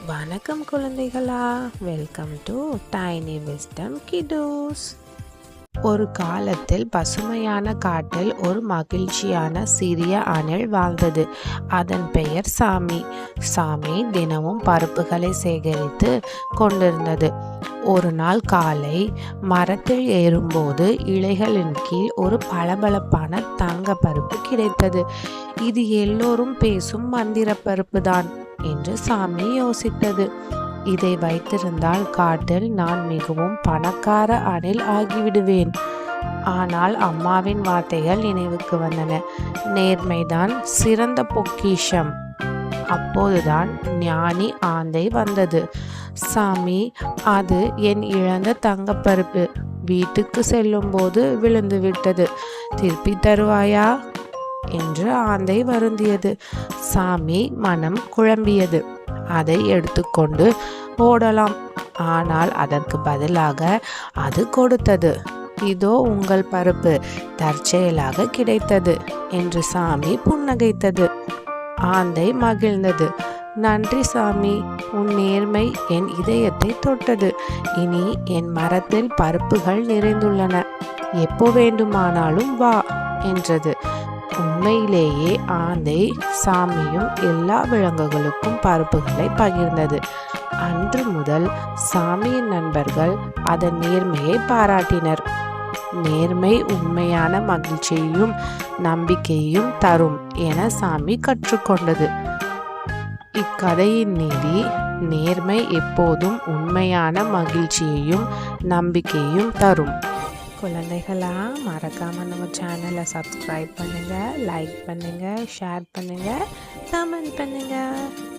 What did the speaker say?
வணக்கம் குழந்தைகளா, welcome to tiny wisdom கிடோஸ். ஒரு காலத்தில் பசுமையான காட்டில் ஒரு மகிழ்ச்சியான சிறிய அணில் வாழ்ந்தது. அதன் பெயர் சாமி. சாமி தினமும் பருப்புகளை சேகரித்து கொண்டிருந்தது. ஒரு நாள் காலை மரத்தில் ஏறும்போது இலைகளின் கீழ் ஒரு பளபளப்பான தங்க பருப்பு கிடைத்தது. இது எல்லோரும் பேசும் மந்திர பருப்பு தான் என்று சாமி யோசித்தது. இதை வைத்திருந்தால் காட்டில் நான் மிகவும் பணக்கார அணில் ஆகிவிடுவேன். ஆனால் அம்மாவின் வார்த்தைகள் நினைவுக்கு வந்தன. நேர்மைதான் சிறந்த பொக்கிஷம். அப்போதுதான் ஞானி ஆந்தை வந்தது. சாமி, அது என் இழந்த தங்கப்பருப்பு. வீட்டுக்கு செல்லும் போது விழுந்து விட்டது. திருப்பி தருவாயா என்று ஆந்தை வருந்தியது. சாமி மனம் குழம்பியது. அதை எடுத்துக்கொண்டு ஓடலாம். ஆனால் அதற்கு பதிலாக அது கொடுத்தது, இதோ உங்கள் பருப்பு, தற்செயலாக கிடைத்தது என்று சாமி புன்னகைத்தது. ஆந்தை மகிழ்ந்தது. நன்றி சாமி, உன் நேர்மை என் இதயத்தை தொட்டது. இனி என் மரத்தில் பருப்புகள் நிறைந்துள்ளன. எப்போ வேண்டுமானாலும் வா என்றது. உண்மையிலேயே ஆந்தை சாமியும் எல்லா விலங்குகளுக்கும் பருப்புகளை பகிர்ந்தது. அன்று முதல் சாமியின் நண்பர்கள் அதன் நேர்மையை பாராட்டினர். நேர்மை உண்மையான மகிழ்ச்சியையும் நம்பிக்கையையும் தரும் என சாமி கற்றுக்கொண்டது. இக்கதையின் நீதி, நேர்மை எப்போதும் உண்மையான மகிழ்ச்சியையும் நம்பிக்கையும் தரும். குழந்தைகளா, மறக்காம நம்ம சேனலை சப்ஸ்கிரைப் பண்ணுங்க, லைக் பண்ணுங்க, ஷேர் பண்ணுங்க, கமெண்ட் பண்ணுங்க.